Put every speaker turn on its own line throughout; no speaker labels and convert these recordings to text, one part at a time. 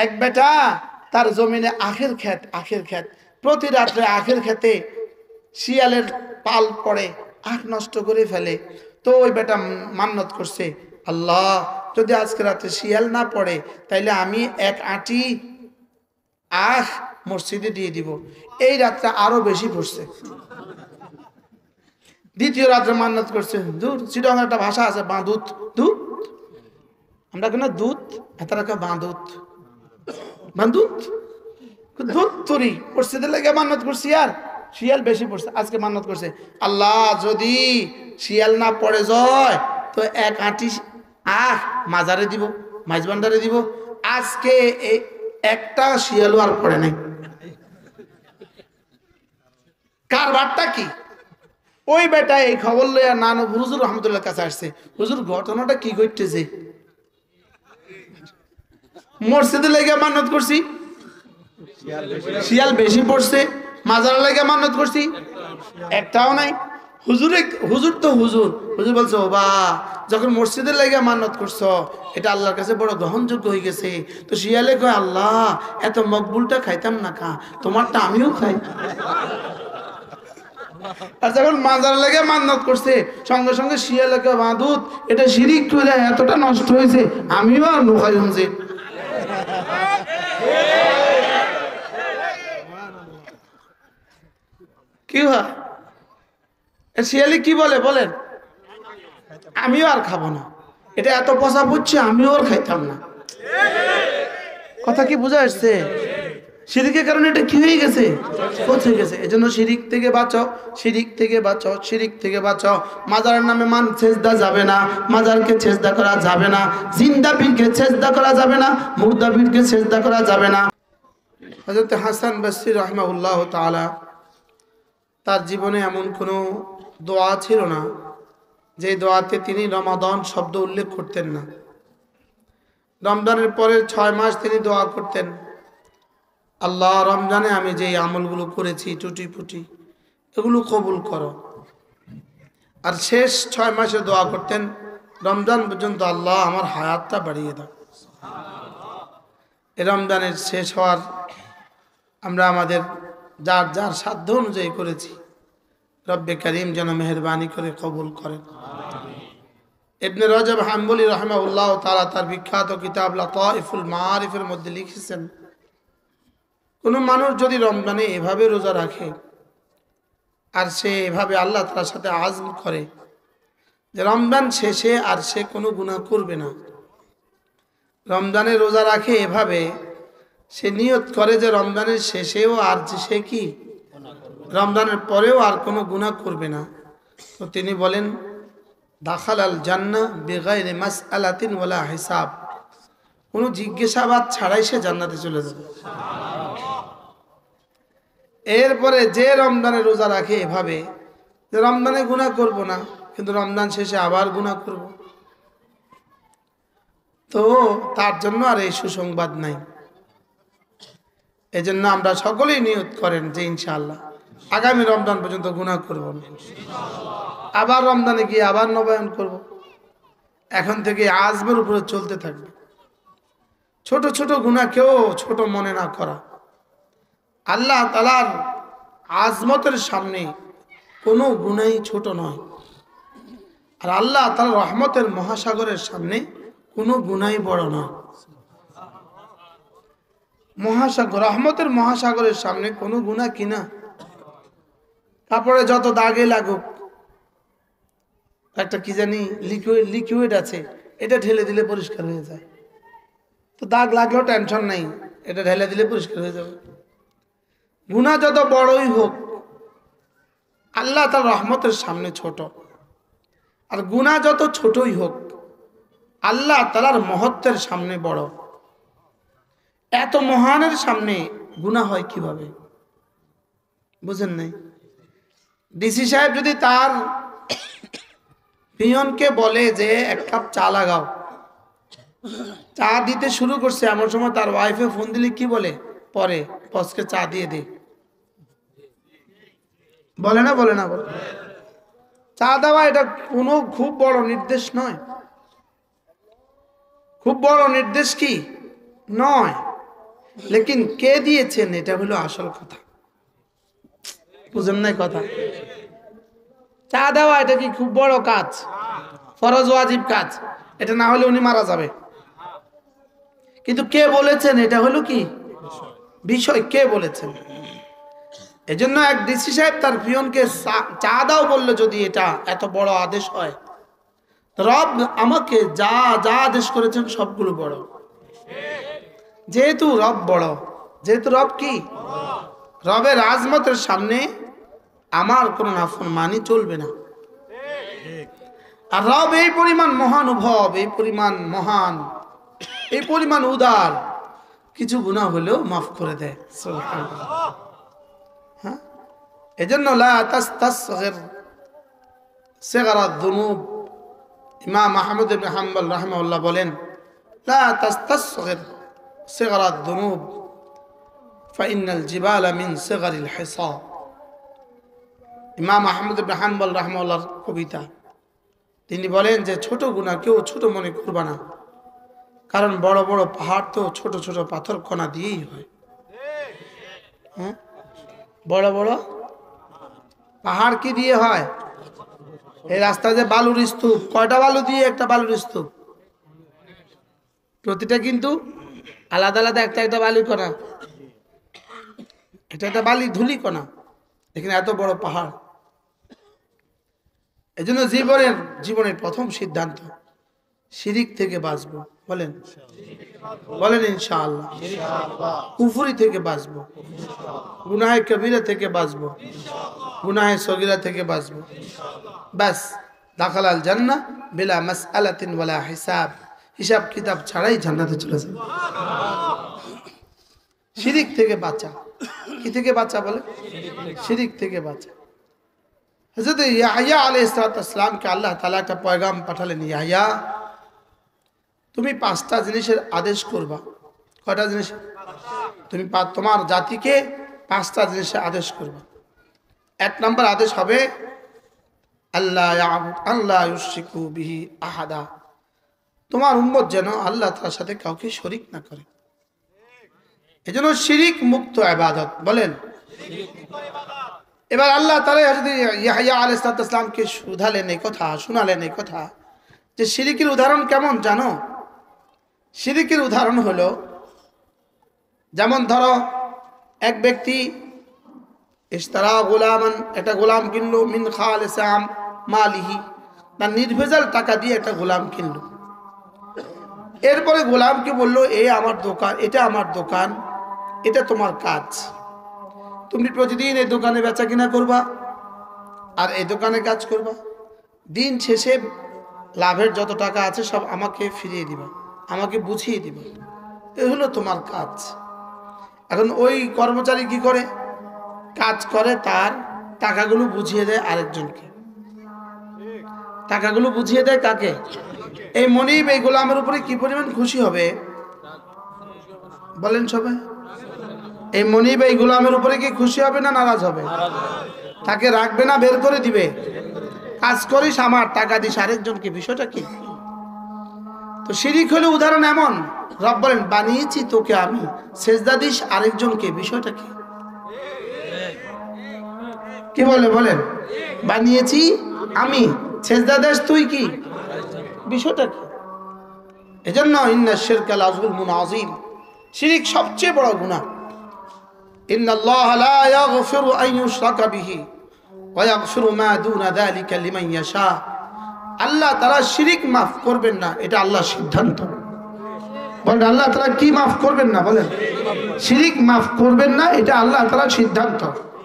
এক বেটা তার জমিনে আখের ক্ষেত প্রতি রাত্রে আখের ক্ষেতে শিয়ালের পাল পড়ে আখ নষ্ট করে ফেলে। তো ওই বেটা মান্নত করছে, আল্লাহ যদি আজকে রাতে শিয়াল না পড়ে তাইলে আমি এক আঁটি আখ মসজিদে দিয়ে দিব। এই রাত্রে আরো বেশি পড়ছে। দ্বিতীয় রাত্রে মান্নত করছে, দূর চিটাঙ্গের একটা ভাষা আছে বাঁদুত, দুধ আমরা কেন দুধ এত রাখা বাঁদুত বাঁদুত দুধ তরি মসজিদের লাগে মান্নত করছি আর শিয়াল বেশি পড়ছে। আজকে মান্নত করছে, আল্লাহ যদি শিয়াল না পড়ে যায় তো এক আঁটি আখ মাজারে দিব, মাইজ ভান্ডারে দিব। আজকে একটা শিয়ালও আর পড়ে নাই। কারবারটা কি? ওই বেটা এই খবর লইয়া নানু হুজুর রহমতুল্লাহ কাছে আসছে, হুজুর ঘটনাটা কি ঘটতেছে? মসজিদে লেগে মান্নত করছি, শিয়াল বেশি পড়ছে, মাজারে লেগে মান্নত করছি, একটাও নাই। হুজুর তো হুজুর বলছে, ও বা যখন মসজিদের লেগে মান্নত করছো এটা আল্লাহর কাছে বড় গ্রহণযোগ্য হয়ে গেছে। তো শিয়ালে কয়, আল্লাহ এত মকবুলটা খাইতাম না খা, তোমারটা আমিও খাই। আর যখন মাজার লেগে মান্নত করছে সঙ্গে সঙ্গে শিয়ালে কয়, বাঁদুত এটা শিরিক করে এতটা নষ্ট হয়েছে, আমিও আর নোখাই হচ্ছে। কি হয় শিয়ালি কি বলে বলেন, আমিও আর খাবো না, এটা এত পচা পুচ্ছে আমিও আর খাইতাম না। কথা কি বোঝা আসছে? শিরিকের কারণে এটা কি হয়ে গেছে, পচে গেছে। এজন্য শিরিক থেকে বাঁচাও, শিরিক থেকে বাঁচাও, শিরিক থেকে বাঁচাও। মাজারের নামে মান সেজদা যাবে না, মাজারকে সেজদা করা যাবে না, জিন্দা পীরকে সেজদা করা যাবে না, মুর্দা পীরকে সেজদা করা যাবে না। হযরত হাসান বসরি রাহিমাহুল্লাহ তাআলা তার জীবনে এমন কোনো দোয়া ছিল না যে দোয়াতে তিনি রমাদান শব্দ উল্লেখ করতেন না। রমজানের পরের 6 মাস তিনি দোয়া করতেন, আল্লাহ রমজানে আমি যে আমলগুলো করেছি টুটি ফুটি এগুলো কবুল করো। আর শেষ 6 মাসে দোয়া করতেন রমজান পর্যন্ত, আল্লাহ আমার হায়াতটা বাড়িয়ে দাও। এই রমজানের শেষ হওয়ার আমরা আমাদের যার যার সাধ্য অনুযায়ী করেছি, রব্বে করিম যেন মেহেরবানি করে কবুল করেন। ইবনে রজব হাম্বলি রাহিমাহুল্লাহ তাআলা তার বিখ্যাত কিতাব লাতাইফুল মাআরিফের মধ্যে লিখেছেন, কোন মানুষ যদি রমজানে এভাবে রোজা রাখে আর সে এভাবে আল্লাহ তাআলার সাথে আজম করে যে রমজান শেষে আর সে কোনো গুনাহ করবে না, রমজানে রোজা রাখে এভাবে সে নিয়ত করে যে রমজানের শেষেও আর সে কি রমজানের পরেও আর কোনো গুনাহ করবে না, তো তিনি বলেন দাখালাল জান্নাহ বিগাইরি মাসআলাতিন ওয়ালা হিসাব, কোনো জিজ্ঞাসাবাদ ছাড়াই সে জান্নাতে চলে যাবে। এরপরে যে রমজানে রোজা রাখে এভাবে যে রমজানে গুনাহ করব না কিন্তু রমজান শেষে আবার গুনাহ করব, তো তার জন্য আর এই সুসংবাদ নাই। এজন্য আমরা সকলেই নিয়ত করেন যে ইনশাআল্লাহ আগামী রমজান পর্যন্ত গুনাহ করব না, আবার রমজানে গিয়ে আবার নবায়ন করব। এখন থেকে আজমের উপরে চলতে থাকবে, ছোট ছোট গুনাহকেও ছোট মনে না করা। আল্লাহ তাআলার আজমতের সামনে কোনো গুনাহই ছোট নয়, আর আল্লাহ তাআলার রহমতের মহাসাগরের সামনে কোনো গুনাহই বড় নয়। মহাসাগর রহমতের মহাসাগরের সামনে কোনো গুনাহ কিনা, কাপড়ে যত দাগে লাগুক, একটা কি জানি লিকুইড আছে, এটা ঢেলে দিলে পরিষ্কার হয়ে যায়, তো দাগ লাগলেও টেনশন নাই, এটা ঢেলে দিলে পরিষ্কার হয়ে যাবে। গুনাহ যত বড়ই হোক আল্লাহ তার রহমতের সামনে ছোট, আর গুনাহ যত ছোটই হোক আল্লাহ তাআলার মহত্বের সামনে বড়। এত মহানের সামনে গুনাহ হয় কিভাবে বুঝেন নাই? ডিসি সাহেব যদি তার পিয়নকে বলে যে 1 কাপ চা লাগাও, চা দিতে শুরু করছে, এমন সময় তার ওয়াইফে ফোন দিলে কি বলে, পরে বসকে চা দিয়ে দে, বলে না বলে না বলে? চা দেওয়া এটা কোনো খুব বড় নির্দেশ নয়, খুব বড় নির্দেশ কি নয়। লেকিন কে দিয়েছেন এটা হলো আসল কথা। বুঝেন নাই কথা? চা দেওয়া এটা কি খুব বড় কাজ? ফরজ ওয়াজিব কাজ। এটা না হলে উনি মারা যাবে। কিন্তু কে বলেছেন এটা হলো কি বিষয়, কে বলেছেন? এজন্য এক ডিসি সাহেব তার পিয়নকে চা দাও বললে যদি এটা এত বড় আদেশ হয়, রব আমাকে যা যা আদেশ করেছেন সবগুলো বড়। যেহেতু রব বড়, যেহেতু রব কি, রবের আজমতের সামনে আমার কোনো নাফরমানি চলবে না। আর রব এই পরিমাণ মহানুভব, এই পরিমাণ মহান, এই পরিমাণ উদার, কিছু গুনাহ হলেও মাফ করে দেয়। হ্যাঁ, এজন্য লা তাসতাসগির সিগরাত যুনুব। ইমাম আহমদ ইবনে হাম্বল রাহিমাহুল্লাহ বলেন, লা তাসতাসগির সিগরাত যুনুব ফাইনাল জিবালা মিন সিগরিল হিসা। ইমাম আহমদ ইবনে হাম্বল রাহিমাহুল্লাহর কবিতা। তিনি বলেন যে ছোট গুনাহ কেউ ছোট মনে করবা না, কারণ বড় বড় পাহাড় তো ছোট ছোট পাথর কণা দিয়েই হয়। হ্যাঁ, বড় বড় পাহাড় কি দিয়ে হয়? এই রাস্তা যে বালুর স্তূপ, কয়টা বালু দিয়ে একটা বালুর স্তূপ? প্রতিটা কিন্তু আলাদা আলাদা একটা একটা বালি কণা, এটা একটা বালি ধুলি কণা, এখানে এত বড় পাহাড়। এই জন্য জীবনের প্রথম সিদ্ধান্ত শিরিক থেকে বাঁচবো। বলেন বলেন ইনশাআল্লাহ। কুফরি থেকে বাঁচবো, গুনাহে কবিরা থেকে বাঁচবো, গুনাহে সগীরা থেকে বাঁচবো। বাস দাখালাল জান্নাহ বিলা মাসআলাতিন ওয়ালা হিসাব। হিসাব কিতাব ছাড়াই জান্নাতে চলে যাবে। শিরিক থেকে বাঁচা। কি থেকে বাঁচা বলে? শিরিক থেকে বাঁচা। হযরত ইয়াহইয়া আলাইহিস সালামকে আল্লাহ তাআলা একটা পয়গাম পাঠালেন, ইয়াহইয়া তুমি 5টা জিনিসের আদেশ করবা। কয়টা জিনিস? তুমি তোমার জাতিকে 5টা জিনিসের আদেশ করবা। 1 নম্বর আদেশ হবে আল্লাহ ইউশরিকু বিহি আহাদা। তোমার উম্মত যেন আল্লাহ তাআলার সাথে কাউকে শরীক না করে। এজন্য শিরিক মুক্ত ইবাদত। বলেন। এবার আল্লাহ তাআলা হযরত ইয়াহইয়া আলাইহিস সালামকে শুধালেন এই কথা, শোনালেন এই কথা যে শিরিকের উদাহরণ কেমন জানো? শিরিকের উদাহরণ হলো, যেমন ধরো এক ব্যক্তি ইশতারা গোলামান, একটা গোলাম কিনলো, মিন খালিসাম মালিহি, তার নির্ভেজাল টাকা দিয়ে একটা গোলাম কিনলো। এরপরে গোলামকে বললো, এই আমার দোকান, এটা আমার দোকান, এটা তোমার কাজ, তুমি প্রতিদিন এই দোকানে বেচা কিনা করবা আর এই দোকানে কাজ করবা, দিন শেষে লাভের যত টাকা আছে সব আমাকে ফিরিয়ে দিবা, আমাকে বুঝিয়ে দিবা, এ হলো তোমার কাজ। এখন ওই কর্মচারী কি করে? কাজ করে, তার টাকাগুলো বুঝিয়ে দেয় আরেকজনকে। টাকাগুলো বুঝিয়ে দেয় কাকে? এই মনিব এই গোলামের উপরে কি পরিমাণ খুশি হবে বলেন সবাই? এই মনিব এই গোলামের উপরে কি খুশি হবে না নারাজ হবে? তাকে রাখবে না, বের করে দিবে। কাজ করিস আমার, টাকা দিস আরেকজনকে, বিষয়টা কি? তো শিরিক হলো উদাহরণ এমন, রব বলেন বানিয়েছি তোকে আমি, সেজদা দিস আরেকজনকে, বিষয়টা কি? কি বলে বলেন? বানিয়েছি আমি, সেজদা দেস তুই, কি বিষয়টা কি? এজন্য ইন্না শিরকা লাযুলমুন আযীম, শিরিক সবচেয়ে বড় গুনাহ। ইন্নাল্লাহা লা ইয়াগফিরু আন ইউশরাকা বিহি ওয়া ইয়াগফিরু মা দুনা যালিকা লিমান ইয়াশা। আল্লাহ তাআলা শিরিক মাফ করবেন না, এটা আল্লাহর সিদ্ধান্ত। বলেন আল্লাহ তাআলা কি মাফ করবেন না? বলেন শিরিক মাফ করবেন না, এটা আল্লাহ তাআলার সিদ্ধান্ত।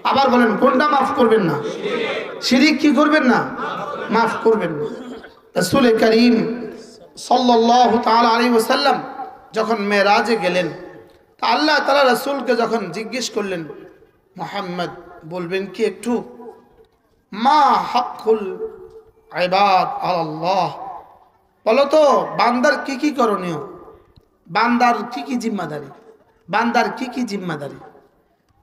আবার বলেন কোনটা মাফ করবেন না? শিরিক কি করবেন না? মাফ করবেন না। রাসূল করিম সাল্লাল্লাহু তাআলা আলাইহি ওয়াসাল্লাম যখন মেরাজে গেলেন, তা আল্লাহ তাআলা রাসূলকে যখন জিজ্ঞেস করলেন, মুহাম্মদ বলবেন কি একটু, মা হাক্কুল ইবাদ আলাল্লাহ, বলো তো বান্দার কি কি করণীয়, বান্দার কি কি জিম্মাদারি, বান্দার কি কি জিম্মাদারি?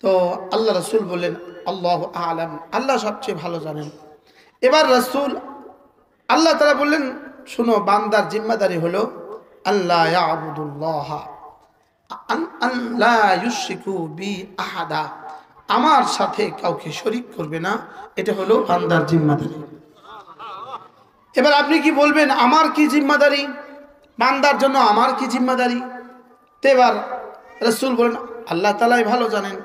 তো আল্লাহ রাসূল বললেন, আল্লাহু আ'লাম, আল্লাহ সবচেয়ে ভালো জানেন। এবার রাসূল আল্লাহ তাআলা বললেন, শুনো, বান্দার জিম্মাদারি হলো আল্লাহ ইয়াবুদুল্লাহ, আন লা ইউশরিকু বি আহাদা, আমার সাথে কাউকে শরীক করবে না, এটা হলো বান্দার জিম্মাদারি। এবার আপনি কি বলবেন আমার কি জিম্মাদারি, বান্দার জন্য আমার কি জিম্মাদারি? তো এবার রাসূল বলেন আল্লাহ তাআলাই ভালো জানেন।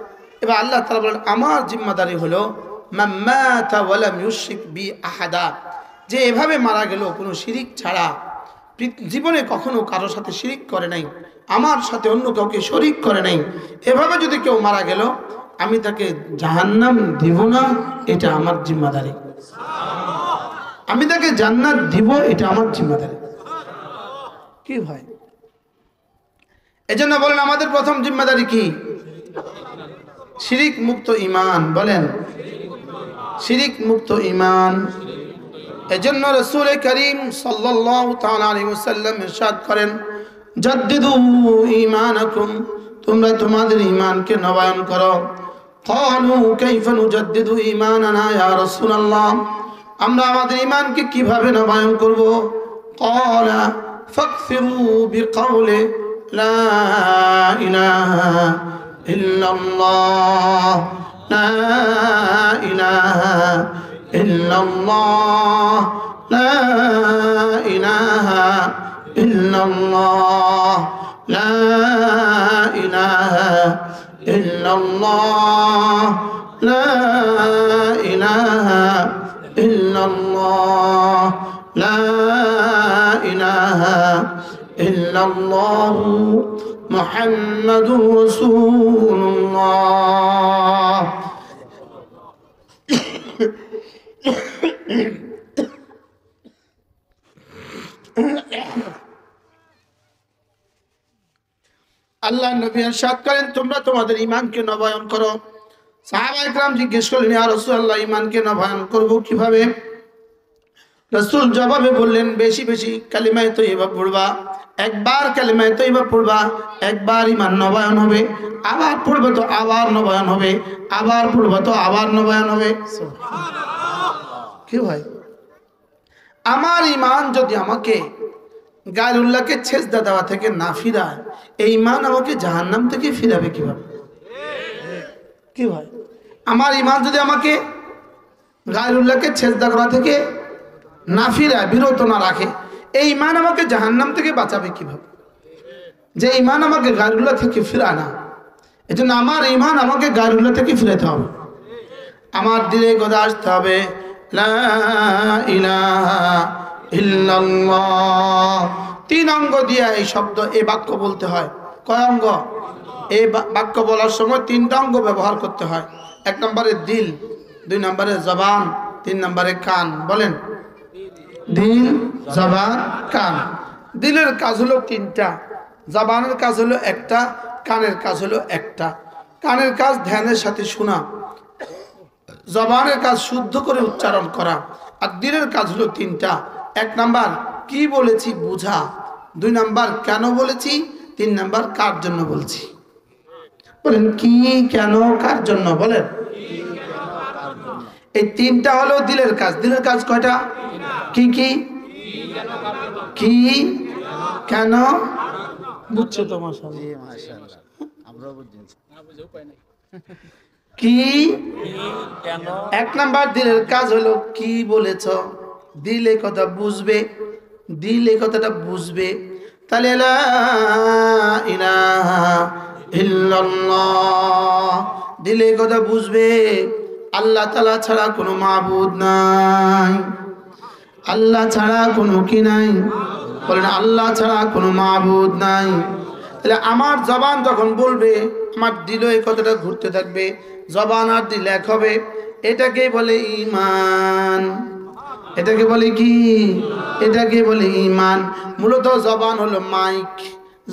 এবার আল্লাহ তাআলা বলেন আমার জিম্মাদারি হলো মান মাতা ওয়া লাম ইউশরিক বি আহাদা, যে এভাবে মারা গেল কোনো শিরিক ছাড়া, জীবনে কখনো কারোর সাথে শিরিক করে নাই, আমার সাথে অন্য কাউকে শরিক করে নাই, এভাবে যদি কেউ মারা গেল আমি তাকে জাহান্নাম দিব না, এটা আমার জিম্মাদারি। আমি তাকে জান্নাত দিব, এটা আমার জিম্মাদারি। কি ভাই, এজন্য বলেন আমাদের প্রথম জিম্মাদারি কি? শিরিক মুক্ত ঈমান। বলেন শিরিক মুক্ত ঈমান। এজন্য রাসূল করিম সাল্লাল্লাহু তাআলা আলাইহি ওয়াসাল্লাম ইরশাদ করেন জাদ্দিদু ঈমানাকুম, তোমরা তোমাদের ঈমানকে নবায়ন করো। ক্বালু কাইফা নুজাদ্দিদু ঈমানানা ইয়া রাসূলুল্লাহ, আমরা আমাদের ঈমানকে কিভাবে নবায়ন করব? ক্বালা ফাকসিরু বিকাউলি লা ইলাহা ইল্লাল্লাহ, লা ইলাহা ইল্লাল্লাহ, লা ইলাহা ইল্লাল্লাহ, লা ইলাহা ইল্লাল্লাহ, লা ইলাহা ইল্লাল্লাহ, লা ইলাহা ইল্লাল্লাহ মুহাম্মাদুর রাসূলুল্লাহ। আল্লাহ নবী ইরশাদ করেন তোমরা তোমাদের ঈমানকে নবায়ন করো। সাহাবায়ে কেরাম জিজ্ঞেস করলেন ইয়া রাসূলুল্লাহ ঈমানকে নবায়ন করব কিভাবে? রাসূল জবাবে বললেন বেশি বেশি কালিমায়ে তাইয়্যিবা পড়বা। একবার কালিমায়ে তাইয়্যিবা পড়বা, একবার ঈমান নবায়ন হবে, আবার পড়বে তো আবার নবায়ন হবে, আবার পড়বে তো আবার নবায়ন হবে। সুবহানাল্লাহ। কি ভাই, আমার ঈমান যদি আমাকে গায়রুল্লাহকে সেজদা দেওয়া থেকে না ফিরায়, এই ঈমান আমাকে জাহান্নাম থেকে ফিরাবে কিভাবে? কি ভাই, আমার ঈমান যদি আমাকে গায়রুল্লাহকে সেজদা করা থেকে না ফিরায়, বিরত না রাখে, এই ঈমান আমাকে জাহান্নাম থেকে বাঁচাবে কিভাবে? যে ঈমান আমাকে গায়রুল্লাহ থেকে ফিরায় না, এজন্য আমার ঈমান আমাকে গায়রুল্লাহ থেকে ফিরাতে হবে। আমার দিলে কথা আসতে হবে লা ইলাহা ইল্লাল্লাহ। তিন অঙ্গ দিয়ে এই শব্দ, এই বাক্য বলতে হয়। কয় অঙ্গ? এই বাক্য বলার সময় তিনটা অঙ্গ ব্যবহার করতে হয়। এক নম্বরে দিল, দুই নম্বরে জবান, তিন নম্বরে কান। বলেন দিল, জবান, কান। দিলের কাজ হলো তিনটা, জবানের কাজ হলো একটা, কানের কাজ হলো একটা। কানের কাজ ধ্যানের সাথে শোনা, জবানের কাজ শুদ্ধ করে উচ্চারণ করা, আর দিলের কাজ হলো তিনটা। এক নাম্বার কি বলেছি বুঝা, দুই নাম্বার কেন বলেছি, তিন নাম্বার কার জন্য বলছি। বলেন কি, কেন, কার জন্য? বলেন এই তিনটা হলো দিলের কাজ। দিলের কাজ কয়টা? কি কি? কি, কেন, বুঝছো তো? মাশাআল্লাহ, আমরা বুঝছি। কি, কেন। এক নাম্বার দিলের কাজ হলো কি বলেছ, দিল এই কথা বুঝবে, দিল এই কথাটা বুঝবে। তাহলে লা ইলাহা ইল্লাল্লাহ, দিল এই কথা বুঝবে আল্লাহ তাআলা ছাড়া কোনো মাবুদ নাই, আল্লাহ ছাড়া কোনো কি নাই? বলেন আল্লাহ ছাড়া কোনো মাবুদ নাই। তাহলে আমার জবান যখন বলবে, আমার দিল এই কথাটা ঘুরতে থাকবে, জবান আর দিল এক হবে। এটাকে বলে ঈমান। এটাকে বলে কি? এটাকে বলে ঈমান। মূলত জবান হলো মাইক,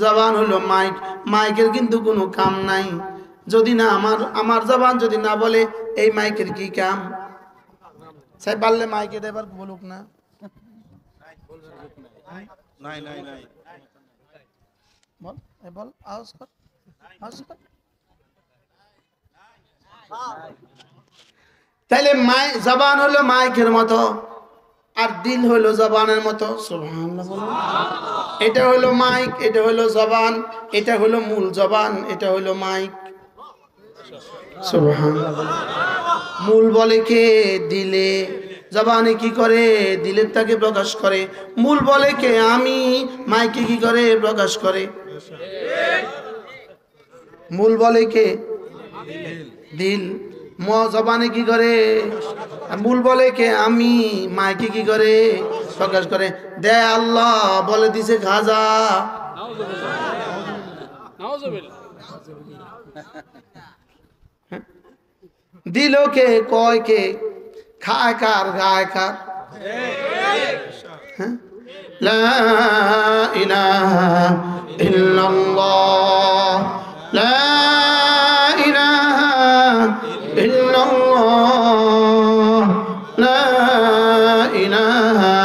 জবান হলো মাইক। মাইকের কিন্তু কোনো কাম নাই যদি না আমার জবান যদি না বলে, এই মাইকের কি কাম? সাই পারলে মাইকে এবার বলুক না। নাই নাই নাই, বল বল, আওয়াজ কর, আওয়াজ কর। তাইলে জবান হলো মাইকের মতো, আর দিল হইল জবানের মতো। সুবহানাল্লাহ বলেন। এটা হইল মাইক, এটা হইল জবান, এটা হইল মূল জবান, এটা হইল মাইক। সুবহানাল্লাহ। মূল বলে কে? দিলে। জবানে কি করে? দিলের তাকে প্রকাশ করে। মূল বলে কে? আমি। মাইকে কি করে? প্রকাশ করে। মূল বলে কে? দিল। জবানে কি করে? মূল বলে কে? আমি। মাইকে কি করে? প্রকাশ করে। দে আল্লাহ বলে দিছে খাজা। দিল কে? কয় কে? খায় কার? গায় কার? লা ইলাহা ইল্লাল্লাহ, লা ইলাহা ইল্লাল্লাহ, লা ইলাহা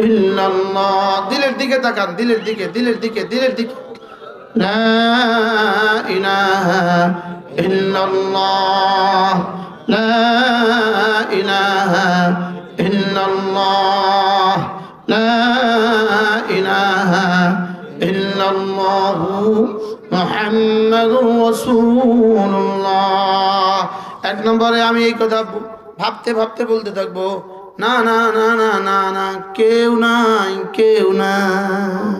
ইল্লাল্লাহ। দিলের দিকে তাকান, দিলের দিকে, দিলের দিকে, দিলের দিকে। লা ইলাহা ইল্লাল্লাহ, লা ইলাহা ইল্লাল্লাহ, লা ইলাহা ইল্লাল্লাহু মুহাম্মাদুর রাসূলুল্লাহ। এক নম্বরে আমি এই কথা ভাবতে ভাবতে বলতে থাকবো, না না না না না না, কেউ নাই, কেউ নাই।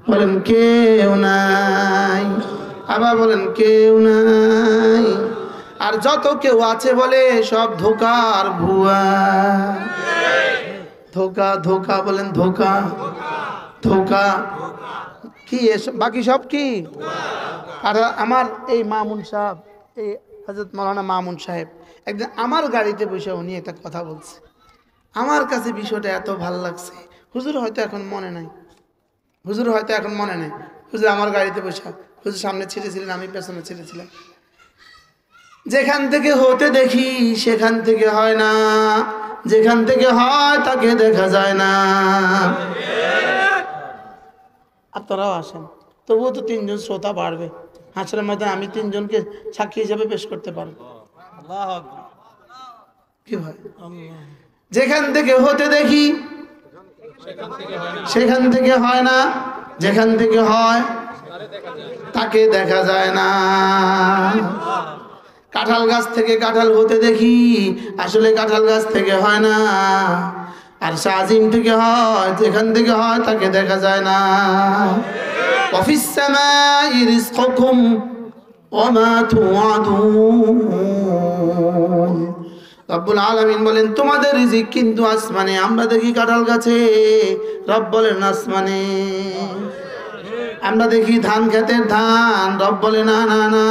বলেন কেউ নাই। আবার বলেন কেউ নাই। আর যত কেউ আছে বলে সব ধোকার ভুয়া। ধোকা, ধোকা, বলেন ধোকা, ধোকা। কি এসব? বাকি সব কি? আর আমার এই মামুন সাহেব, এই হযরত মাওলানা মামুন সাহেব একদিন আমার গাড়িতে বসে উনি একটা কথা বলছে। আমার কাছে বিষয়টা এত ভালো লাগছে। হুজুর হয়তো এখন মনে নাই, হুজুর হয়তো এখন মনে নেই। হুজুর আমার গাড়িতে বসে, হুজুর সামনে ছেড়েছিলেন, আমি পেছনে ছেড়েছিলাম। যেখান থেকে হতে দেখি সেখান থেকে হয় না, যেখান থেকে হয় তাকে দেখা যায় না। আপনারাও আসেন, তবুও তো 3 জন শ্রোতা বাড়বে। হাসরের ময়দানে আমি 3 জনকে সাক্ষী হিসাবে পেশ করতে পারবো। কি হয়? যেখান থেকে হতে দেখি সেখান থেকে হয় না, যেখান থেকে হয় তাকে দেখা যায় না। কাঁঠাল গাছ থেকে কাঁঠাল হতে দেখি, আসলে কাঁঠাল গাছ থেকে হয় না। আর শাজিম থেকে হয়, যেখান থেকে হয় তাকে দেখা যায় না। ওয়াফিস সামাই রিজকুকুম ওয়া মা তুআদুন। রব্বুল আলামিন বলেন তোমাদের রিজিক কিন্তু আসমানে। আমরা দেখি কাঁঠাল গাছে, রব বলেন আসমানে। আমরা দেখি ধান খেতের ধান, রব বলে না না না,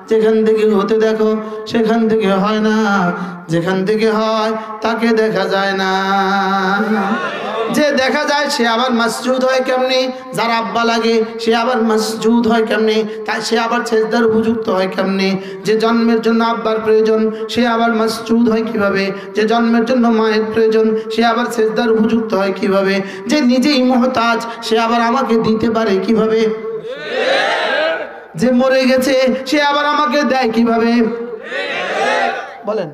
যেখান থেকে হতে দেখো সেখান থেকে হয় না, যেখান থেকে হয় তাকে দেখা যায় না। যে দেখা যায় সে আবার মাসজুদ হয় কেমনি? যার আব্বা লাগে সে আবার মাসজুদ হয় কেমনি? তাই সে আবার সেজদার উপযুক্ত হয় কেমনি? যে জন্মের জন্য আব্বার প্রয়োজন সে আবার মাসজুদ হয় কিভাবে? যে জন্মের জন্য মায়ের প্রয়োজন সে আবার সেজদার উপযুক্ত হয় কিভাবে? যে নিজেই মুহতাজ সে আবার আমাকে দিতে পারে কিভাবে? যে মরে গেছে সে আবার আমাকে দেয় কিভাবে? বলেন।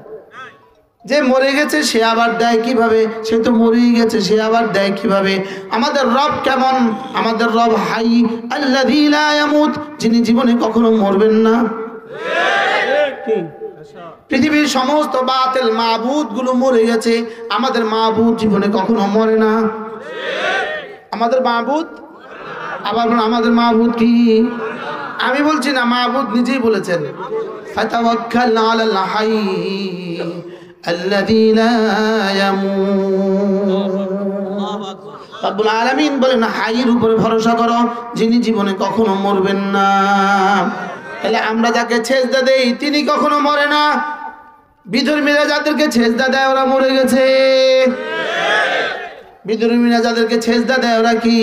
যে মরে গেছে সে আবার দেয় কিভাবে? সে তো মরেই গেছে, সে আবার দেয় কিভাবে? আমাদের রব কেমন? আমাদের রব হাই আল্লাযী লা ইয়ামুত, যিনি জীবনে কখনো মরবেন না। পৃথিবীর সমস্ত বাতিল মাবুদ গুলো মরে গেছে, আমাদের মাবুদ জীবনে কখনো মরে না। আমাদের মাবুদ, আবার আমাদের মাবুদ কি? আমি বলছি না, মাবুদ নিজেই বলেছেন ফাতাওয়াক্কাল আলাল হাই আল্লাযী লা ইয়ামুত। রব্বুল আলামিন বলেন হাইয়ের উপরে ভরসা করো, যিনি জীবনে কখনো মরবেন না। তাহলে আমরা যাকে সেজদা দেই তিনি কখনো মরে না। বিধর্মীরা যাদেরকে সেজদা দেয় ওরা মরে গেছে। বিধর্মীরা যাদেরকে সেজদা দেয় ওরা কি?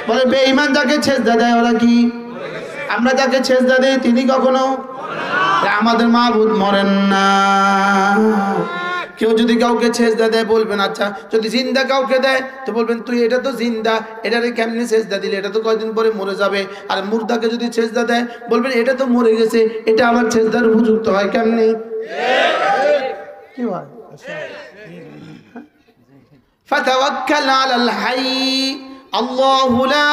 বলে বেঈমান যাকে সেজদা দেয় ওরা কি? আমরা যাকে সেজদা দেই তিনি কখনো, আমাদের মাবুদ মরেন না। কেউ যদি কাউকে সেজদা দেয় বলবেন আচ্ছা, যদি জিন্দা কাউকে দেয় তো বলবেন তুই এটা তো জিন্দা, এটারে কেমনি সেজদা দিলে? এটা তো কয়দিন পরে মরে যাবে। আর মুর্দাকে যদি সেজদা দেয় বলবেন এটা তো মরে গেছে, এটা আবার সেজদার উপযুক্ত হয় কেমনি? কি হয়? ফাতাওয়াক্কাল আলাল হাই আল্লাহু লা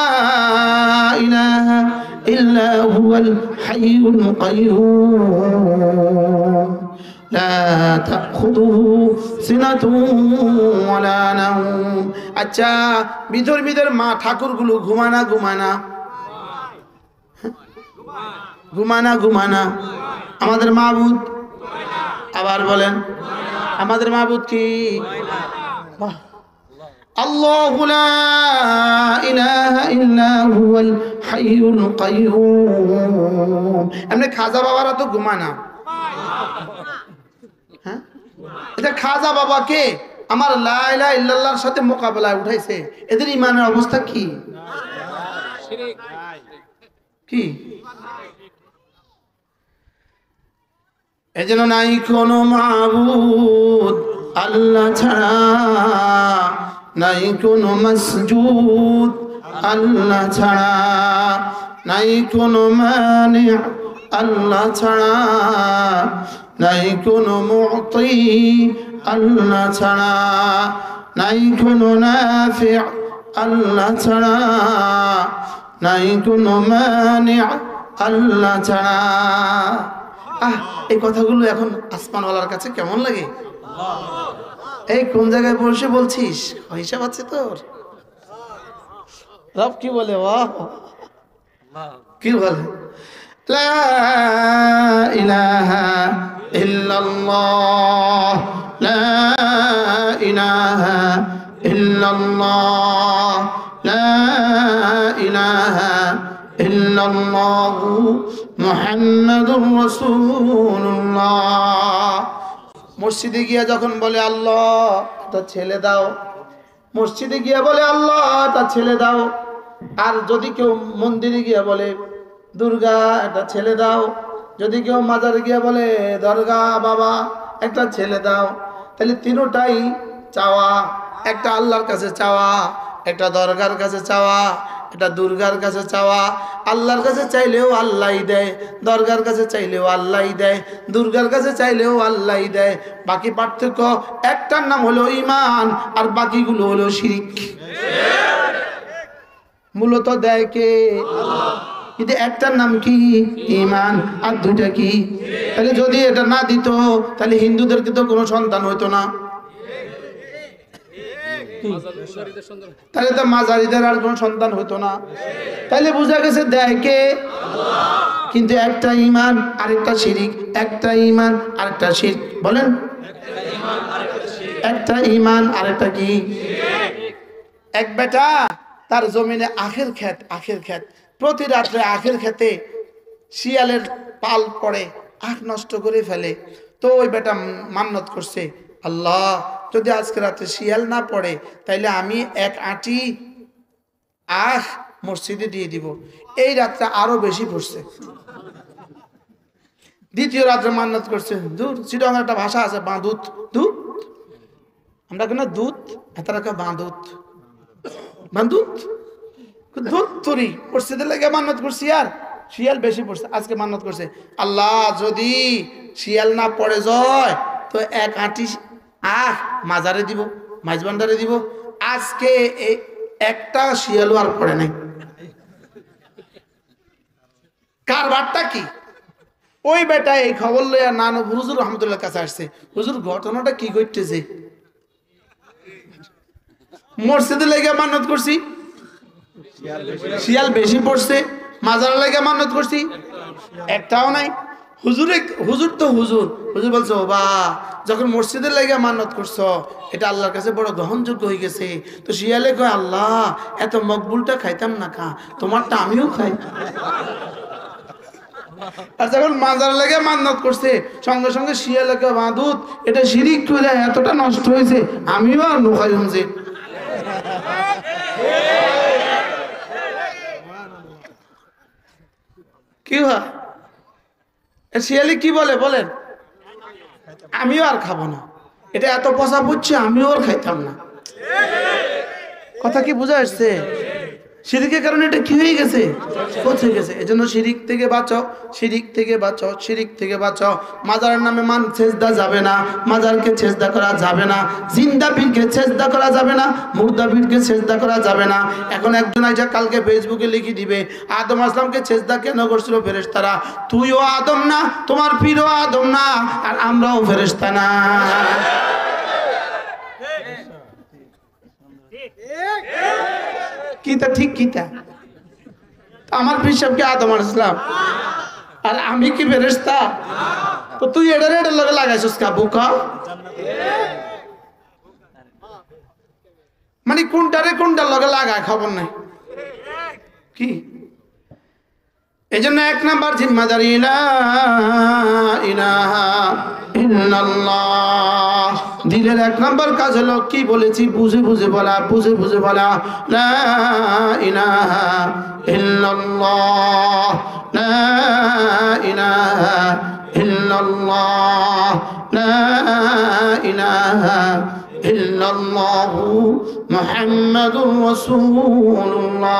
ইলাহা ইল্লা হুয়াল হাইয়ুল কাইয়্যুম লা তাখুযুহু সিনাতুন ওয়ালা নাওম। আচ্ছা, ভিতর মা ঠাকুরগুলো ঘুমানা আমাদের মাবুদ, আবার বলেন আমাদের মাবুদ কি? আল্লাহু লা ইলাহা ইল্লা হুয়াল হাইয়ুল কাইয়্যুম। এমনি খাজা বাবারা তো ঘুমানা, হ্যাঁ? এটা খাজা বাবা কে আমার লা ইলাহা ইল্লাল্লাহর সাথে মোকাবেলায় উঠাইছে, এদের ইমানের অবস্থা কি? কি এজন্য নাই কোনো মাবুদ আল্লাহ ছাড়া, নাই কোনো মাসজুদ আল্লাহ ছাড়া, নাই কোনো মানি আল্লাহ ছাড়া, নাই কোনো মুতি আল্লাহ ছাড়া, নাই কোনো নাফি আল্লাহ ছাড়া, নাই কোনো মানি আল্লাহ ছাড়া। এই কথাগুলো এখন আসমানওয়ালার কাছে কেমন লাগে? এই কোন জায়গায় বসে বলছিস? হিসাব আছে তোর? রব কি বলে? কি বলে? লা ইলাহা ইল্লাল্লাহ, লা ইলাহা ইল্লাল্লাহ, লা ইলাহা ইল্লাল্লাহু মুহাম্মাদুর রাসূলুল্লাহ। মসজিদে গিয়ে যখন বলে আল্লাহ তার ছেলে দাও, মসজিদে গিয়ে বলে আল্লাহ তার ছেলে দাও, আর যদি কেউ মন্দিরে গিয়ে বলে দুর্গা একটা ছেলে দাও, যদি কেউ মাজারে গিয়ে বলে দরগা বাবা একটা ছেলে দাও, তাহলে তিনটাই চাওয়া, একটা আল্লাহর কাছে চাওয়া, একটা দরগার কাছে চাওয়া, এটা দুর্গার কাছে চাওয়া। আল্লাহর কাছে চাইলেও আল্লাহই দেয়, দরগার কাছে চাইলেও আল্লাহই দেয়, দুর্গার কাছে চাইলেও আল্লাহই দেয়। বাকি পার্থক্য একটার নাম হলো ঈমান আর বাকিগুলো হলো শিরক। মূলত দেয় কে? কিন্তু একটার নাম কি? ঈমান, আর দুইটা কি? তাহলে যদি এটা না দিত তাহলে হিন্দুদেরকে তো কোনো সন্তান হইতো না, তাহলে তো মাজারিদের আর কোনো সন্তান হতো না। তাহলে বোঝা গেছে দেয় কে? কিন্তু একটা ঈমান আরেকটা শিরক, একটা ঈমান আরেকটা শিরক। বলেন একটা ঈমান আরেকটা কি? এক বেটা তার জমিনে আখের ক্ষেত, প্রতি রাত্রে আখের খেতে শিয়ালের পাল পড়ে, আখ নষ্ট করে ফেলে। তো ওই বেটা মান্নত করছে, আল্লাহ যদি আজকে রাতে শিয়াল না পড়ে তাইলে আমি এক আঁটি আখ মসজিদে দিয়ে দিব। এই রাত্রে আরো বেশি পড়ছে। দ্বিতীয় রাত্রে মান্নত করছে, দূর চিটাঙ্গের একটা ভাষা আছে বাঁদুত, দুধ, আমরা কেন দুধ এতারা বাঁদুত, বাঁদুত দুধ তরি মসজিদের লাগে মান্নত করছি, আর শিয়াল বেশি পড়ছে। আজকে মান্নত করছে, আল্লাহ যদি শিয়াল না পড়ে যায় তো এক আঁটি আখ মাজারে দিব, মাইজবান্ডারে দিব। আজকে একটা শিয়ালও আর পড়ে নাই। কারবারটা কি? ওই বেটা এই খবর লইয়া নানু হুজুর রহমতুল্লাহ কাছে আসছে, হুজুর ঘটনাটা কি ঘটতেছে? মসজিদে লেগে মান্নত করছি, শিয়াল বেশি পড়ছে, মাজারে লেগে মান্নত করছি, একটাও নাই। হুজুর তো হুজুর বলছে, ও বা যখন মসজিদের লাগে মান্নত করছো এটা আল্লাহর কাছে বড় গ্রহণযোগ্য হয়ে গেছে। তো শিয়ালে কয়, আল্লাহ এত মকবুলটা খাইতাম না, খা তোমারটা আমিও খাই। আর যখন মাজার লাগে মান্নত করছে সঙ্গে সঙ্গে শিয়ালে কয়, বাঁদুত এটা শিরিক করে এতটা নষ্ট হয়েছে, আমিও আর নুখাইম যে। কি হয়? শিয়ালি কি বলে বলেন? আমিও আর খাবো না, এটা এত পচা পুচ্ছে, আমিও আর খাইতাম না। কথা কি বুঝা আসছে? শিরিকের কারণে এটা কি হয়ে গেছে, পচে গেছে। এজন্য শিরিক থেকে বাঁচাও, শিরিক থেকে বাঁচাও, শিরিক থেকে বাঁচাও। মাজারের নামে মান সেজদা যাবে না, মাজারকে সেজদা করা যাবে না, জিন্দা পীরকে সেজদা করা যাবে না, মুর্দা পীরকে সেজদা করা যাবে না। এখন একজন আইসা কালকে ফেসবুকে লিখে দিবে আদম আসলামকে সেজদা কেন করছিল ফেরেশতারা? তুইও আদম না, তোমার পীরও আদম না, আর আমরাও ফেরেশতা না। কিতা ঠিক কিতা? আমার পীর সাহেব কি আদম আলাইহিসসালাম আর আমি কি ফেরেশতা? তো তুই এটার লগে লাগাইছিস কা বুকা? মানে কোনটারে কোনটার লগে লাগায় খবর নাই কি? এজন্য এক নাম্বার জিম্মাদারি লা ইলাহা ইল্লাল্লাহ। দিলের এক নাম্বার কাজ হলো কি বলেছি বুঝে বুঝে বলা, বুঝে বুঝে বলা লা ইলাহা ইল্লাল্লাহ, লা ইলাহা ইল্লাল্লাহ, লা ইলাহা ইল্লাল্লাহু মুহাম্মাদুর রাসূলুল্লাহ।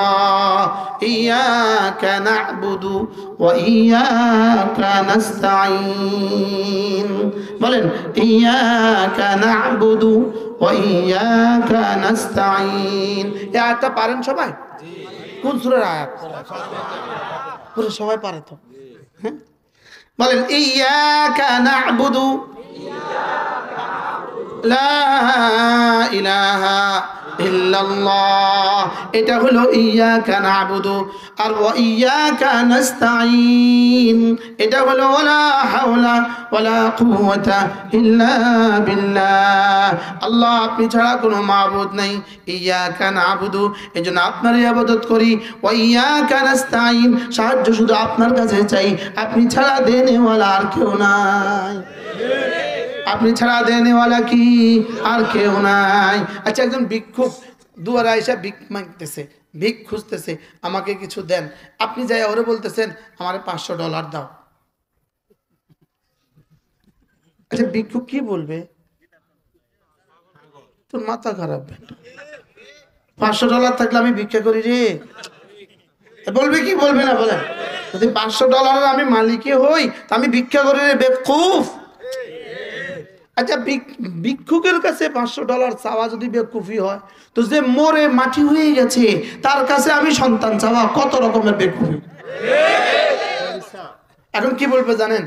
ইয়াকা না'বুদু ওয়া ইয়াকা নাস্তাঈন। বলেন ইয়াকা না'বুদু ওয়া ইয়াকা নাস্তাঈন। এই আয়াতটা পারেন সবাই? কোন সূরার আয়াত? পুরো সবাই পারে তো? হ্যাঁ বলেন ইয়াকা না'বুদু লা ইলাহা ইল্লাল্লাহ। এটা হলো ইয়াকা না'বুদু। আর ওয়া ইয়াকা নাস্তাঈন এটা হলো ওয়ালা হাওলা ওয়ালা কুওয়াতা ইল্লা বিল্লাহ। আল্লাহ আপনি ছাড়া কোনো মাবুদ নাই। ইয়াকা না'বুদু এজন্য আপনার ইবাদত করি। ওয়া ইয়াকা নাস্তাঈন সাহায্য শুধু আপনার কাছে চাই, আপনি ছাড়া দেনেওয়ালা আর কেউ নাই। আপনি ছাড়া দেনেওয়ালা কি আর কেউ নাই। আচ্ছা একজন ভিক্ষুক দুয়ারে এসে ভিক মাগতেছে, ভিক খুঁজতেছে, আমাকে কিছু দেন। আপনি যাই ওরে বলতেছেন আমার $500 দাও। আচ্ছা ভিক্ষুক কি বলবে? তোর মাথা খারাপ, $500 থাকলে আমি ভিক্ষা করি রে বলবে কি বলবে না? বলেন যদি $500 আমি মালিকে হই তা আমি ভিক্ষা করি রে বেকুফ। আচ্ছা ভিক্ষুকের কাছে $500 চাওয়া যদি বেকুফি হয়, তো যে মরে মাটি হয়ে গেছে তার কাছে আমি সন্তান চাওয়া কত রকমের বেকুফি। এখন কি বলবে জানেন?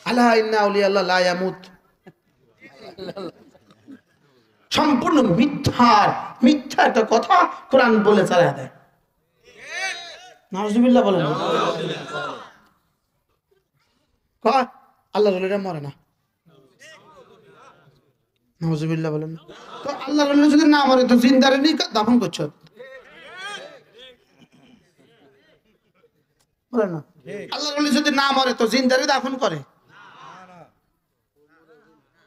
আলা ইন্না আউলিয়া আল্লাহ লা ইয়ামুত। সম্পূর্ণ মিথ্যা একটা কথা কোরআন বলে চালায় দেয়। নাউজুবিল্লাহ বলেন। কয় আল্লাহর ওলিরা মরে না। নাউজুবিল্লাহ বলেন। তো আল্লাহর ওলি যদি না মরে তো জিন্দারে নি দাফন করছো বলেন না? আল্লাহর ওলি যদি না মরে তো জিন্দারে দাফন করে?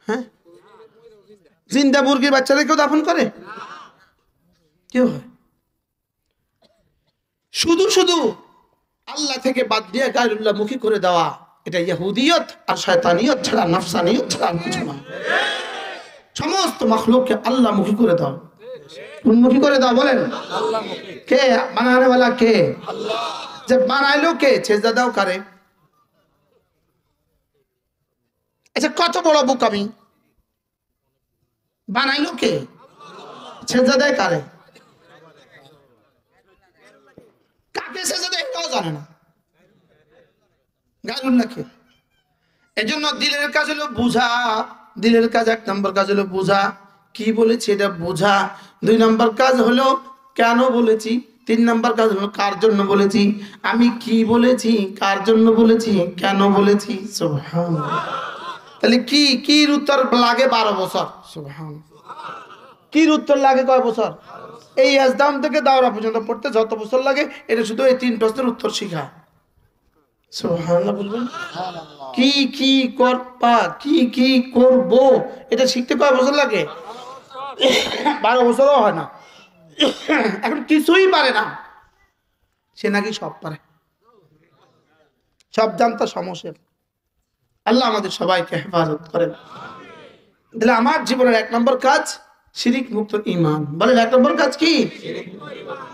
হ্যাঁ জিন্দা মুরগির বাচ্চাদের কেউ দাফন করে? কেউ হয়? শুধু শুধু আল্লাহ থেকে বাদ দিয়ে গায়রুল্লাহ মুখী করে দেওয়া এটা ইহুদিয়ত আর শয়তানিয়ত ছাড়া, নফসানিয়ত ছাড়া কিছু না। সমস্ত মাখলুককে আল্লাহ মুখী করে দাও। উন্মুখী করে দাও বলেন কে? বানানে वाला কে? আল্লাহ। যে বানাইলো কে? সেজদা দাও কারে? আচ্ছা কত বড় বোকামি! বানাইলো কে? সেজদা দেয় কারে? কাকে সেজদা দেয় এটাও জানে না, গায়রুল্লাহকে। এজন্য দিলের কাজ হলো বুঝা। দিলের কাজ এক নম্বর কাজ হলো বুঝা, কি বলেছি এটা বুঝা। 2 নম্বর কাজ হলো কেন বলেছি। 3 নম্বর কাজ হলো কার জন্য বলেছি, আমি কি বলেছি, কার জন্য বলেছি, কেন বলেছি। সুবহানাল্লাহ। তাহলে কি উত্তর লাগে 12 বছর। সুবহানাল্লাহ। কি উত্তর লাগে কয় বছর? এই আজদাম থেকে দাওরা পর্যন্ত পড়তে যত বছর লাগে এটা শুধু এই 3 প্রশ্নের উত্তর শিখা। সুবহানাল্লাহ বলবেন। কি করবা, কি করব এটা শিখতে কয় বছর লাগে? 12 বছরও হয় না। এখন কিছুই পারে না, সে নাকি সব পারে, সব জানতা সমস্যা। আল্লাহ আমাদের সবাইকে হেফাজত করেন। তাহলে আমার জীবনের 1 নম্বর কাজ শিরিক মুক্ত ঈমান। বলেন 1 নম্বর কাজ কি?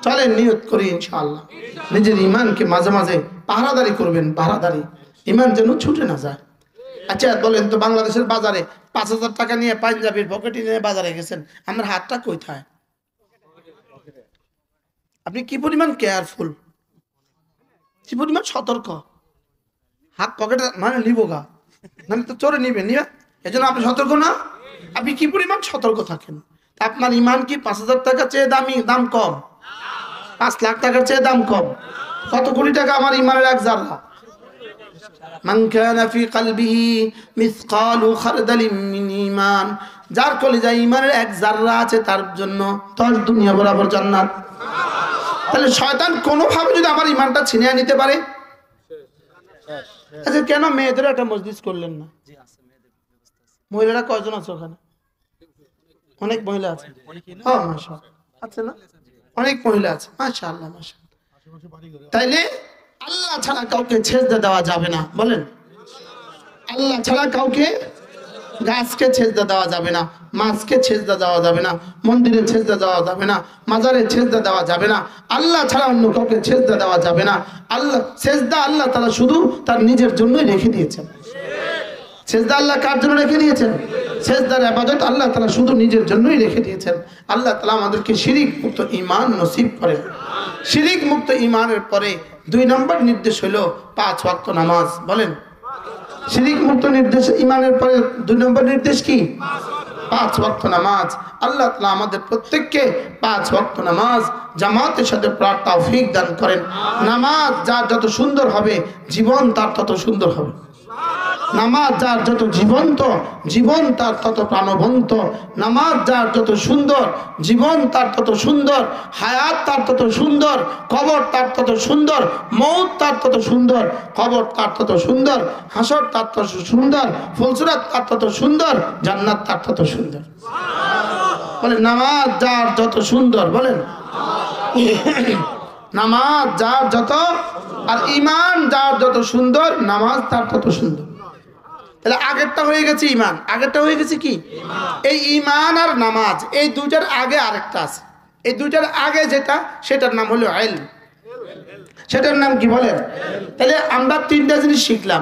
চলেন নিয়ত করি ইনশাআল্লাহ নিজের ঈমানকে মাঝে মাঝে পাহারাদারি করবেন, পাহারাদারি, ঈমান যেন ছুটে না যায়। আচ্ছা বলেন তো, বাংলাদেশের বাজারে 5,000 টাকা নিয়ে পাঞ্জাবির পকেটে নিয়ে বাজারে গেছেন, আমার হাতটা কোথায়? আপনি কি পরিমাণ কেয়ারফুল, কি পরিমাণ সতর্ক। হাত পকেটে মানে নিব গা, মানে তো চোরে নিবেন, নিবে, এজন্য আপনি সতর্ক না? আপনি কি পরিমাণ সতর্ক থাকেন? আপনার ঈমান কি 5,000 টাকা চেয়ে দাম কম? 5 লাখ টাকার চেয়ে দাম কম? কত কোটি টাকা আমার ঈমানের এক জাররা। মান কানা ফি কলবিহি মিসকালু খারদালিন মিন ঈমান, যার কলিজায় ঈমানের এক জাররা আছে তার জন্য 10 দুনিয়া বরাবর জান্নাত। তাহলে শয়তান কোনোভাবে যদি আমার ঈমানটা ছিনিয়ে নিতে পারে। আচ্ছা কেন মেয়েদের একটা মজলিস করলেন না? মহিলারা কয়জন আছে ওখানে? অনেক মহিলা আছে। আছে না? অনেক মহিলা আছে, মাশাআল্লাহ মাশাআল্লাহ। তাইলে আল্লাহ ছাড়া কাউকে সেজদা দেওয়া যাবে না। বলেন আল্লাহ ছাড়া কাউকে, গাছকে সেজদা দেওয়া যাবে না, মাছকে সেজদা দেওয়া যাবে না, মন্দিরে সেজদা দেওয়া যাবে না, মাজারে সেজদা দেওয়া যাবে না, আল্লাহ ছাড়া অন্য কাউকে সেজদা দেওয়া যাবে না। আল্লাহ সেজদা আল্লাহ তাআলা শুধু তার নিজের জন্যই রেখে দিয়েছেন। সেজদা আল্লাহ কার জন্য রেখে দিয়েছেন? সেজদার ইবাদত আল্লাহ তাআলা শুধু নিজের জন্যই রেখে দিয়েছেন। আল্লাহ তাআলা আমাদেরকে শিরিক মুক্ত ঈমান নসিব করেন। শিরিক মুক্ত ঈমানের পরে 2 নম্বর নির্দেশ হলো 5 ওয়াক্ত নামাজ। বলেন শিরিক মুক্ত নির্দেশ ঈমানের পরে 2 নম্বর নির্দেশ কি? 5 ওয়াক্ত নামাজ। আল্লাহ তাআলা আমাদের প্রত্যেককে 5 ওয়াক্ত নামাজ জামাতের সাথে পড়ার তৌফিক দান করেন। নামাজ যার যত সুন্দর হবে জীবন তার তত সুন্দর হবে। নামাজ যার যত জীবন্ত জীবন তার তত প্রাণবন্ত। নামাজ যার যত সুন্দর জীবন তার তত সুন্দর, হায়াত তার তত সুন্দর, কবর তার তত সুন্দর, মৌত তার তত সুন্দর, কবর তার তত সুন্দর, হাসর তার তত সুন্দর, ফুলসুরাত তার তত সুন্দর, জান্নাত তার তত সুন্দর। বলেন নামাজ যার যত সুন্দর, বলেন নামাজ যার যত, আর ঈমান যার যত সুন্দর নামাজ তার তত সুন্দর। তাহলে আগেরটা হয়ে গেছে ঈমান, আগেরটা হয়ে গেছে কি? এই ঈমান আর নামাজ, এই দুইটার আগে আরেকটা আছে। এই দুইটার আগে যেটা, সেটার নাম হলো ইলম। সেটার নাম কি বলেন? তাহলে আমরা 3টা জিনিস শিখলাম,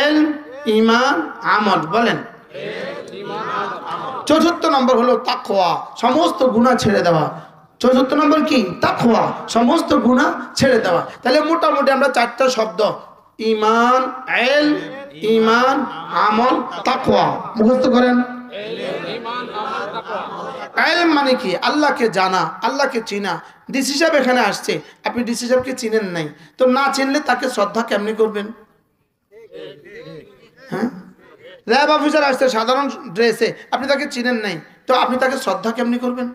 ইলম, ঈমান, আমল। বলেন 4th নম্বর হলো তাকওয়া, সমস্ত গুনাহ ছেড়ে দেওয়া। 4th নম্বর কি? তাকওয়া, সমস্ত গুনাহ ছেড়ে দেওয়া। তাহলে মোটামুটি আমরা 4টা শব্দ, ঈমান, ইলম, ঈমান, আমল, তাকওয়া মুখস্থ করেন। ইলম মানে কি? আল্লাহকে জানা, আল্লাহকে চিনা। ডিসি সাহেব এখানে আসছে, আপনি ডিসি সাহেবকে চিনেন নাই, তো না চিনলে তাকে শ্রদ্ধা কেমনি করবেন? হ্যাঁ, ল্যাব অফিসার আসছে সাধারণ ড্রেসে, আপনি তাকে চিনেন নাই, তো আপনি তাকে শ্রদ্ধা কেমনি করবেন?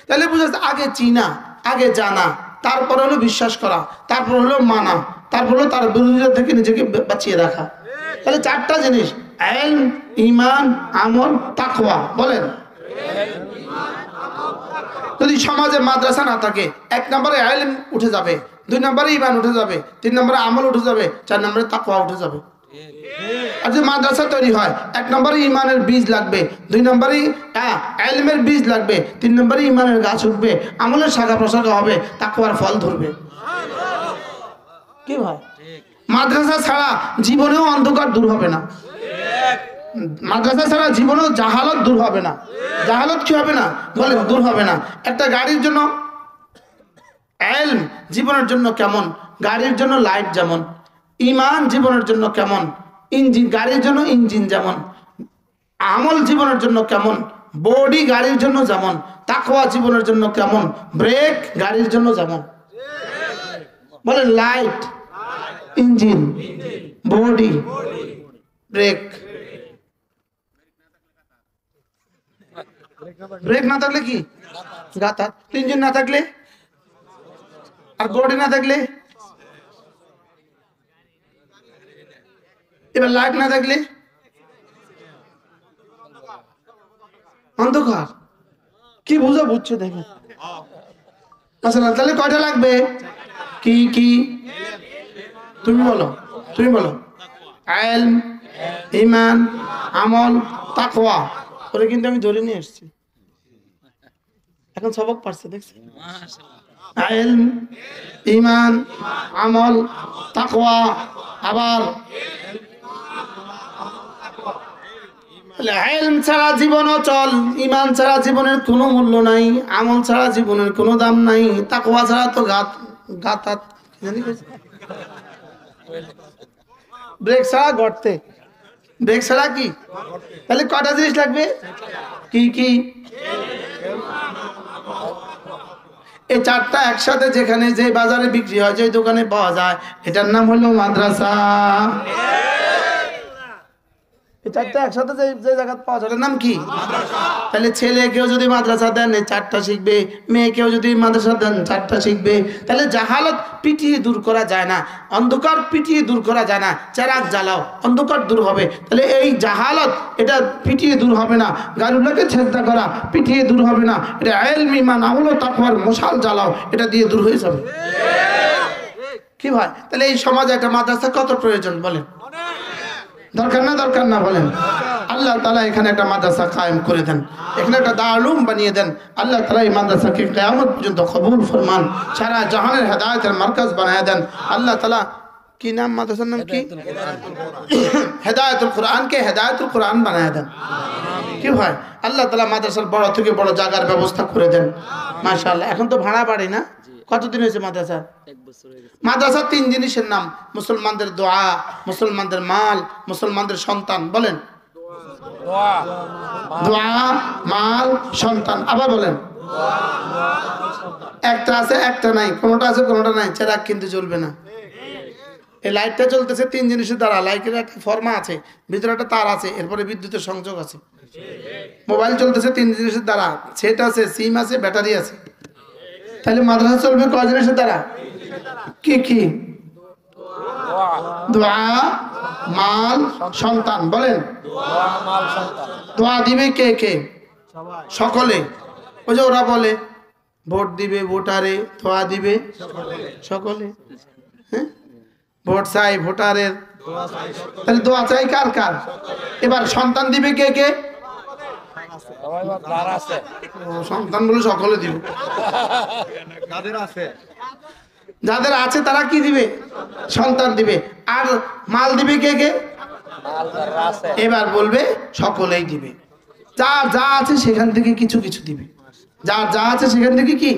তাহলে বুঝা যাচ্ছে আগে চিনা, আগে জানা, তারপর হলো বিশ্বাস করা, তারপর হলো মানা, তারপর হলো তার বিরোধিতা থেকে নিজেকে বাঁচিয়ে রাখা। তাহলে 4টা জিনিস, ইলম, ঈমান, আমল, তাকওয়া। বলেন যদি সমাজে মাদ্রাসা না থাকে, 1 নম্বরে ইলম উঠে যাবে, 2 নম্বরে ঈমান উঠে যাবে, 3 নম্বরে আমল উঠে যাবে, 4 নম্বরে তাকওয়া উঠে যাবে। আর যদি মাদ্রাসা তৈরি হয়, 1 নম্বরে ঈমানের বীজ লাগবে, 2 নম্বরে ইলমের বীজ লাগবে, 3 নম্বরে ঈমানের গাছ উঠবে, আমলের শাখা প্রশাখা হবে, তাকওয়ার ফল ধরবে। কি ভাই? মাদ্রাসা ছাড়া জীবনেও অন্ধকার দূর হবে না। মাদ্রাসা ছাড়া জীবনেও জাহালত দূর হবে না। জাহালত কি হবে না? বলেন দূর হবে না। একটা গাড়ির জন্য ইলম জীবনের জন্য কেমন, গাড়ির জন্য লাইট যেমন, ঈমান জীবনের জন্য কেমন, ইঞ্জিন, গাড়ির জন্য ইঞ্জিন যেমন, আমল জীবনের জন্য কেমন, বডি গাড়ির জন্য যেমন, তাকওয়া জীবনের জন্য কেমন, ব্রেক গাড়ির জন্য যেমন। বলেন light, engine, body, brake. Brake না থাকলে কি গাতা, ইঞ্জিন না থাকলে, আর বডি না থাকলে, এবার লাইট না থাকলে অন্ধকার। কি বুঝা বুঝছে দেখেন। আচ্ছা তাহলে কয়টা লাগবে? কি কি তুমি বলো, তুমি বলো। ইলম, ঈমান, আমল, তাকওয়া। ওরে কিন্তু আমি ধরে নিয়ে এসেছি। এখন সবক পারছে দেখছেন, ইলম, ঈমান, আমল, তাকওয়া, আবার ইলম ছাড়া জীবন অচল, ঈমান ছাড়া জীবনের কোনো মূল্য নাই, আমল ছাড়া জীবনের কোনো দাম নাই, তাকওয়া ছাড়া তো গাতাত ব্রেক ছাড়া গড়তে, ব্রেক ছাড়া কি, তাহলে কটা জিনিস লাগবে, কি কি, এই চারটা একসাথে যেখানে যে বাজারে বিক্রি হয়, যে দোকানে পাওয়া যায়, এটার নাম হলো মাদ্রাসা। এই চারটা একসাথে যে জায়গা পাওয়া যায়, এটার নাম কি, তাহলে ছেলেকেও যদি মাদ্রাসা দেন এই চারটা শিখবে, মেয়েকেও যদি মাদ্রাসা দেন চারটা শিখবে। তাহলে জাহালত পিটিয়ে দূর করা যায় না, অন্ধকার পিটিয়ে দূর করা যায় না, চেরাগ জ্বালাও অন্ধকার দূর হবে। তাহলে এই জাহালত এটা পিটিয়ে দূর হবে না, গায়রুল্লাহকে ছেদা করা পিটিয়ে দূর হবে না, এটা ইলম, ঈমান, আমল ও তাকওয়ার মশাল জ্বালাও, এটা দিয়ে দূর হয়ে যাবে। কি ভাই, তাহলে এই সমাজে একটা মাদ্রাসা কত প্রয়োজন বলেন, দরকার না দরকার না বলেন। আল্লাহ তাআলা এখানে একটা মাদ্রাসা কায়েম করে দেন, এখানে একটা দারুম বানিয়ে দেন। আল্লাহ তাআলা এই মাদ্রাসাকে কিয়ামত পর্যন্ত কবুল ফরমান, সারা জাহানের হেদায়েতের মার্কাজ বানায় দেন। আল্লাহ তাআলা, কি নাম মাদ্রাসার নাম কি, হেদায়েতুল কোরআনকে হেদায়েতুল কোরআন বানায় দেন। কি ভাই, আল্লাহ তাআলা মাদ্রাসার বড় থেকে বড় জায়গার ব্যবস্থা করে দেন। মাশাআল্লাহ, এখন তো ভাড়া বাড়ি না, কতদিন হয়েছে মাদ্রাসা? মাদ্রাসা তিন জিনিসের নাম, মুসলমানদের দোয়া, মুসলমানদের মাল, মুসলমানদের সন্তান। বলেন দোয়া, মাল, সন্তান। আবার বলেন, একটা আছে একটা নাই, কোনোটা আছে কোনোটা নাই, চেরাগ কিন্তু জ্বলবে না। এই লাইটটা চলতেছে তিন জিনিসের দ্বারা, লাইটের একটা ফর্মা আছে, ভিতরে একটা তার আছে, এরপরে বিদ্যুতের সংযোগ আছে। মোবাইল চলতেছে তিন জিনিসের দ্বারা, সেট আছে, সিম আছে, ব্যাটারি আছে। তাহলে মাদ্রাসা চলবে কয় জিনিসের দ্বারা, কি কি, দোয়া, মাল, সন্তান। বলেন দোয়া দিবে কে কে, সকলে। ওই যে ওরা বলে ভোট দিবে ভোটারে, দোয়া দিবে সকলে। হ্যাঁ, ভোট চাই ভোটারের, তাহলে দোয়া চাই কার কার? এবার সন্তান দিবে কে কে, সন্তান বলে সকলে দিবে, যাদের আছে তারা কি দিবে, সন্তান দিবে। আর মাল দিবে কে কে, এবার বলবে সকলেই দিবে। যার যা আছে সেখান থেকে কিছু কিছু দিবে, যার যা আছে সেখান থেকে কি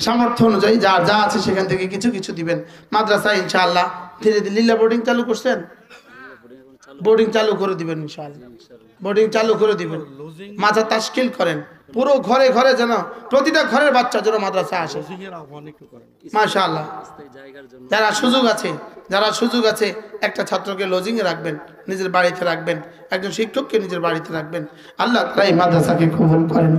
সামর্থ্য অনুযায়ী যার যা আছে সেখান থেকে কিছু কিছু দিবেন। মাদ্রাসা ইনশাআল্লাহ ধীরে ধীরে, লীলা বোর্ডিং চালু করছেন, বোর্ডিং চালু করে দিবেন ইনশাআল্লাহ, বোর্ডিং চালু করে দিবেন। মাদ্রাসা তাশকিল করেন, পুরো ঘরে ঘরে যেন, প্রতিটা ঘরের বাচ্চা যেন মাদ্রাসা আসে। মাশাআল্লাহ, যারা সুযোগ আছে একটা ছাত্রকে লজিং এ রাখবেন, নিজের বাড়িতে রাখবেন, একজন শিক্ষককে নিজের বাড়িতে রাখবেন। আল্লাহ তাআলা এই মাদ্রাসাকে কবুল করেন।